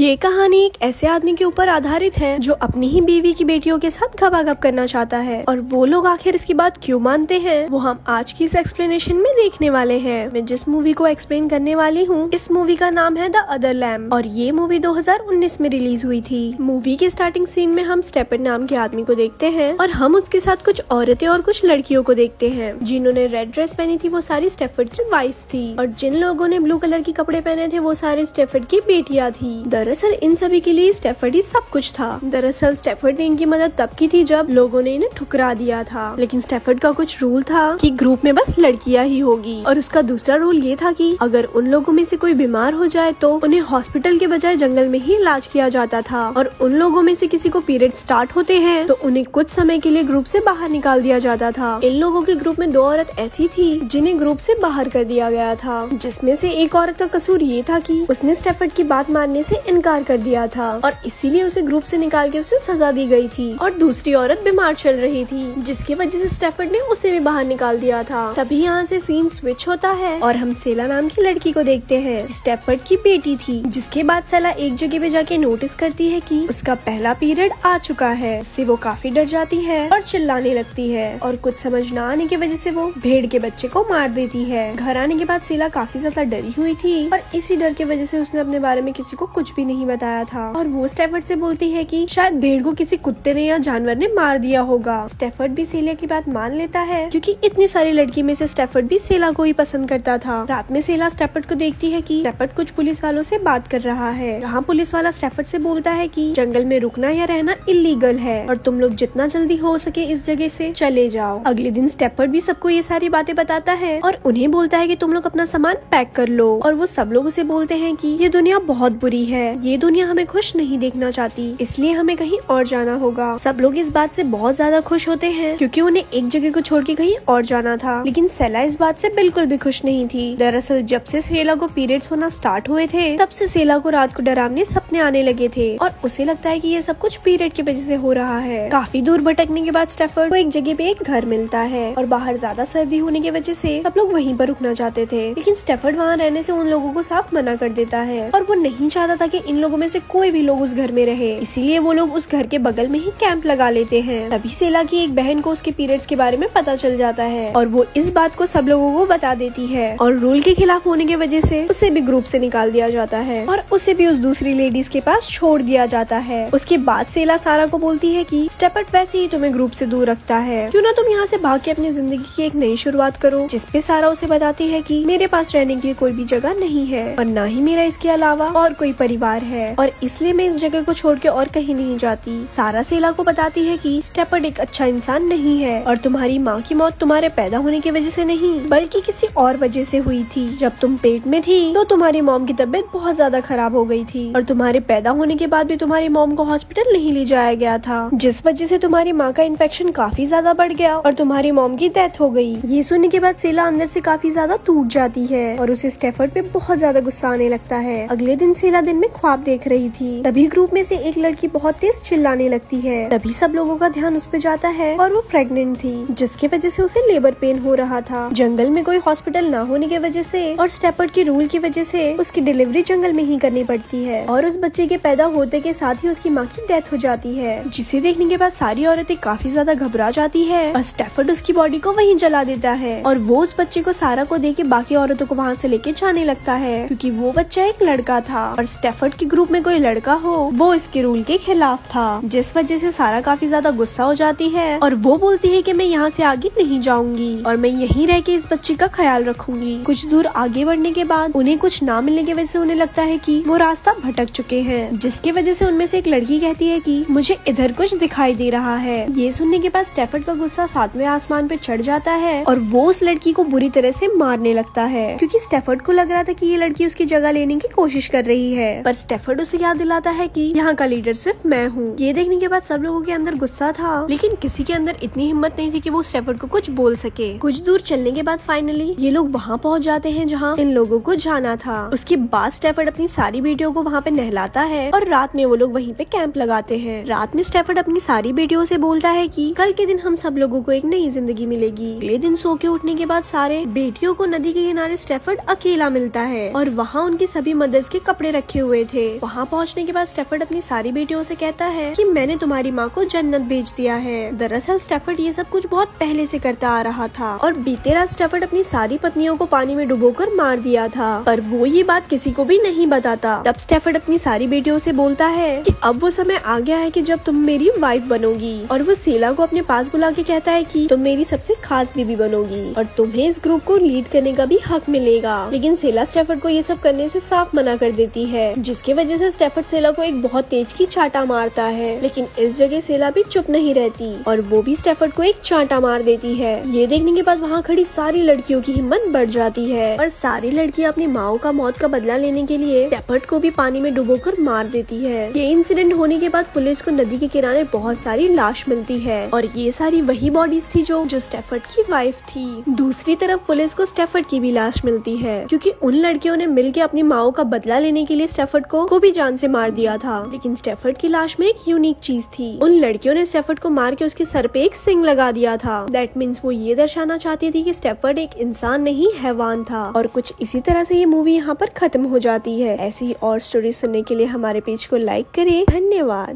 ये कहानी एक ऐसे आदमी के ऊपर आधारित है जो अपनी ही बीवी की बेटियों के साथ गपागप करना चाहता है और वो लोग आखिर इसकी बात क्यों मानते हैं वो हम आज की इस एक्सप्लेनेशन में देखने वाले हैं। मैं जिस मूवी को एक्सप्लेन करने वाली हूँ इस मूवी का नाम है द अदर लैम्ब और ये मूवी 2019 में रिलीज हुई थी। मूवी के स्टार्टिंग सीन में हम स्टेफर्ड नाम के आदमी को देखते हैं और हम उसके साथ कुछ औरतें और कुछ लड़कियों को देखते हैं। जिन्होंने रेड ड्रेस पहनी थी वो सारी स्टेफर्ड की वाइफ थी और जिन लोगों ने ब्लू कलर के कपड़े पहने थे वो सारे स्टेफर्ड की बेटियां थी। दरअसल इन सभी के लिए स्टेफर्ड ही सब कुछ था। दरअसल स्टेफर्ड ने इनकी मदद तब की थी जब लोगों ने इन्हें ठुकरा दिया था, लेकिन स्टेफर्ड का कुछ रूल था कि ग्रुप में बस लड़कियां ही होगी और उसका दूसरा रूल ये था कि अगर उन लोगों में से कोई बीमार हो जाए तो उन्हें हॉस्पिटल के बजाय जंगल में ही इलाज किया जाता था और उन लोगों में से किसी को पीरियड स्टार्ट होते हैं तो उन्हें कुछ समय के लिए ग्रुप से बाहर निकाल दिया जाता था। इन लोगों के ग्रुप में 2 औरत ऐसी थी जिन्हें ग्रुप से बाहर कर दिया गया था, जिसमें से एक औरत का कसूर ये था कि उसने स्टेफर्ड की बात मानने से इनकार कर दिया था और इसीलिए उसे ग्रुप से निकाल के उसे सजा दी गई थी और दूसरी औरत बीमार चल रही थी जिसकी वजह से स्टेफर्ड ने उसे भी बाहर निकाल दिया था। तभी यहाँ से सीन स्विच होता है और हम सेला नाम की लड़की को देखते हैं। स्टेफर्ड की बेटी थी, जिसके बाद सेला एक जगह पे जाके नोटिस करती है कि उसका पहला पीरियड आ चुका है। इससे वो काफी डर जाती है और चिल्लाने लगती है और कुछ समझ न आने की वजह से वो भेड़ के बच्चे को मार देती है। घर आने के बाद सेला काफी ज्यादा डरी हुई थी और इसी डर की वजह से उसने अपने बारे में किसी को कुछ भी नहीं बताया था और वो स्टेफर्ड से बोलती है कि शायद भेड़ को किसी कुत्ते ने या जानवर ने मार दिया होगा। स्टेफर्ड भी सेला की बात मान लेता है क्योंकि इतनी सारी लड़की में से स्टेफर्ड भी सेला को ही पसंद करता था। रात में सेला स्टेफर्ड को देखती है कि स्टेफर्ड कुछ पुलिस वालों से बात कर रहा है। यहाँ पुलिस वाला स्टेफर्ड से बोलता है कि जंगल में रुकना या रहना इलीगल है और तुम लोग जितना जल्दी हो सके इस जगह से चले जाओ। अगले दिन स्टेफर्ड भी सबको ये सारी बातें बताता है और उन्हें बोलता है कि तुम लोग अपना सामान पैक कर लो और वो सब लोग उसे बोलते हैं कि ये दुनिया बहुत बुरी है, ये दुनिया हमें खुश नहीं देखना चाहती, इसलिए हमें कहीं और जाना होगा। सब लोग इस बात से बहुत ज्यादा खुश होते हैं क्योंकि उन्हें एक जगह को छोड़ के कहीं और जाना था, लेकिन सेला इस बात से बिल्कुल भी खुश नहीं थी। दरअसल जब से सेला को पीरियड्स होना स्टार्ट हुए थे तब से सेला को रात को डरावने सपने आने लगे थे और उसे लगता है कि ये सब कुछ पीरियड की वजह से हो रहा है। काफी दूर भटकने के बाद स्टेफर्ड को एक जगह पे एक घर मिलता है और बाहर ज्यादा सर्दी होने की वजह से सब लोग वहीं पर रुकना चाहते थे, लेकिन स्टेफर्ड वहाँ रहने से उन लोगों को साफ मना कर देता है और वो नहीं चाहता था कि इन लोगों में से कोई भी लोग उस घर में रहे, इसीलिए वो लोग उस घर के बगल में ही कैंप लगा लेते हैं। तभी सेला की एक बहन को उसके पीरियड्स के बारे में पता चल जाता है और वो इस बात को सब लोगों को बता देती है और रूल के खिलाफ होने की वजह से उसे भी ग्रुप से निकाल दिया जाता है और उसे भी उस दूसरी लेडीज के पास छोड़ दिया जाता है। उसके बाद सेला सारा को बोलती है कि स्टेफर्ड वैसे ही तुम्हें ग्रुप से दूर रखता है, क्यों ना तुम यहाँ से भाग के अपनी जिंदगी की एक नई शुरुआत करो। जिसपे सारा उसे बताती है कि मेरे पास रहने के लिए कोई भी जगह नहीं है और ना ही मेरा इसके अलावा और कोई परिवार है और इसलिए मैं इस जगह को छोड़ के और कहीं नहीं जाती। सारा सेला को बताती है कि स्टेफर्ड एक अच्छा इंसान नहीं है और तुम्हारी माँ की मौत तुम्हारे पैदा होने की वजह से नहीं बल्कि किसी और वजह से हुई थी। जब तुम पेट में थी तो तुम्हारी मॉम की तबीयत बहुत ज्यादा खराब हो गई थी और तुम्हारे पैदा होने के बाद भी तुम्हारी मॉम को हॉस्पिटल नहीं ले जाया गया था, जिस वजह से तुम्हारी माँ का इन्फेक्शन काफी ज्यादा बढ़ गया और तुम्हारी मॉम की डेथ हो गई। ये सुनने के बाद सेला अंदर से काफी ज्यादा टूट जाती है और उसे स्टेफर्ड पे बहुत ज्यादा गुस्सा आने लगता है। अगले दिन सेला दिन में ख्वाब देख रही थी, तभी ग्रुप में से एक लड़की बहुत तेज चिल्लाने लगती है। तभी सब लोगों का ध्यान उस पे जाता है और वो प्रेग्नेंट थी, जिसकी वजह से उसे लेबर पेन हो रहा था। जंगल में कोई हॉस्पिटल न होने की वजह से और स्टेफर्ड की रूल की वजह से उसकी डिलीवरी जंगल में ही करनी पड़ती है और उस बच्चे के पैदा होते के साथ ही उसकी माँ की डेथ हो जाती है, जिसे देखने के बाद सारी औरतें काफी ज्यादा घबरा जाती है और स्टेफर्ड उसकी बॉडी को वहीं जला देता है और वो उस बच्चे को सारा को देके बाकी औरतों को वहाँ से लेके जाने लगता है क्योंकि वो बच्चा एक लड़का था और स्टेफर्ड के ग्रुप में कोई लड़का हो वो इसके रूल के खिलाफ था, जिस वजह से सारा काफी ज्यादा गुस्सा हो जाती है और वो बोलती है कि मैं यहाँ से आगे नहीं जाऊंगी और मैं यहीं रह के इस बच्चे का ख्याल रखूंगी। कुछ दूर आगे बढ़ने के बाद उन्हें कुछ ना मिलने की वजह से उन्हें लगता है कि वो रास्ता भटक चुके हैं, जिसकी वजह से उनमें से एक लड़की कहती है कि मुझे इधर कुछ दिखाई दे रहा है। ये सुनने के बाद स्टेफर्ड का गुस्सा 7वें आसमान पे चढ़ जाता है और वो उस लड़की को बुरी तरह से मारने लगता है क्योंकि स्टेफर्ड को लग रहा था कि ये लड़की उसकी जगह लेने की कोशिश कर रही है, पर स्टेफर्ड उसे याद दिलाता है कि यहाँ का लीडर सिर्फ मैं हूँ। ये देखने के बाद सब लोगों के अंदर गुस्सा था, लेकिन किसी के अंदर इतनी हिम्मत नहीं थी कि वो स्टेफर्ड को कुछ बोल सके। कुछ दूर चलने के बाद फाइनली ये लोग वहाँ पहुँच जाते हैं जहाँ इन लोगों को जाना था। उसके बाद स्टेफर्ड अपनी सारी बेटियों को वहाँ पे नहलाता है और रात में वो लोग वहीं पे कैंप लगाते हैं। रात में स्टेफर्ड अपनी सारी बेटियों से बोलता है कि कल के दिन हम सब लोगों को एक नई जिंदगी मिलेगी। अगले दिन सो के उठने के बाद सारे बेटियों को नदी के किनारे स्टेफर्ड अकेला मिलता है और वहाँ उनकी सभी मदर्स के कपड़े रखे हुए थे। वहाँ पहुँचने के बाद स्टैफर्ड अपनी सारी बेटियों से कहता है कि मैंने तुम्हारी माँ को जन्नत भेज दिया है। दरअसल स्टैफर्ड ये सब कुछ बहुत पहले से करता आ रहा था और बीते रात स्टैफर्ड अपनी सारी पत्नियों को पानी में डुबोकर मार दिया था, पर वो ये बात किसी को भी नहीं बताता। तब स्टैफर्ड अपनी सारी बेटियों से बोलता है कि अब वो समय आ गया है कि जब तुम मेरी वाइफ बनोगी, और वो सीला को अपने पास बुला के कहता है कि तुम मेरी सबसे खास बीवी बनोगी और तुम्हें इस ग्रुप को लीड करने का भी हक मिलेगा। लेकिन सेला स्टैफर्ड को ये सब करने से साफ मना कर देती है, जिसकी वजह से स्टैफर्ड सेला को एक बहुत तेज की चांटा मारता है। लेकिन इस जगह सेला भी चुप नहीं रहती और वो भी स्टैफर्ड को एक चांटा मार देती है। ये देखने के बाद वहाँ खड़ी सारी लड़कियों की हिम्मत बढ़ जाती है और सारी लड़कियां अपनी माओ का मौत का बदला लेने के लिए स्टैफर्ड को भी पानी में डुबोकर मार देती है। ये इंसिडेंट होने के बाद पुलिस को नदी के किनारे बहुत सारी लाश मिलती है और ये सारी वही बॉडीज थी जो स्टैफर्ड की वाइफ थी। दूसरी तरफ पुलिस को स्टैफर्ड की भी लाश मिलती है, क्योंकि उन लड़कियों ने मिलकर अपनी माओ का बदला लेने के लिए स्टैफर्ड को भी जान से मार दिया था। लेकिन स्टैफर्ड की लाश में एक यूनिक चीज थी, उन लड़कियों ने स्टैफर्ड को मार के उसके सर पे एक सिंग लगा दिया था। दैट मीन्स वो ये दर्शाना चाहती थी कि स्टैफर्ड एक इंसान नहीं हैवान था। और कुछ इसी तरह से ये मूवी यहाँ पर खत्म हो जाती है। ऐसी और स्टोरी सुनने के लिए हमारे पेज को लाइक करें। धन्यवाद।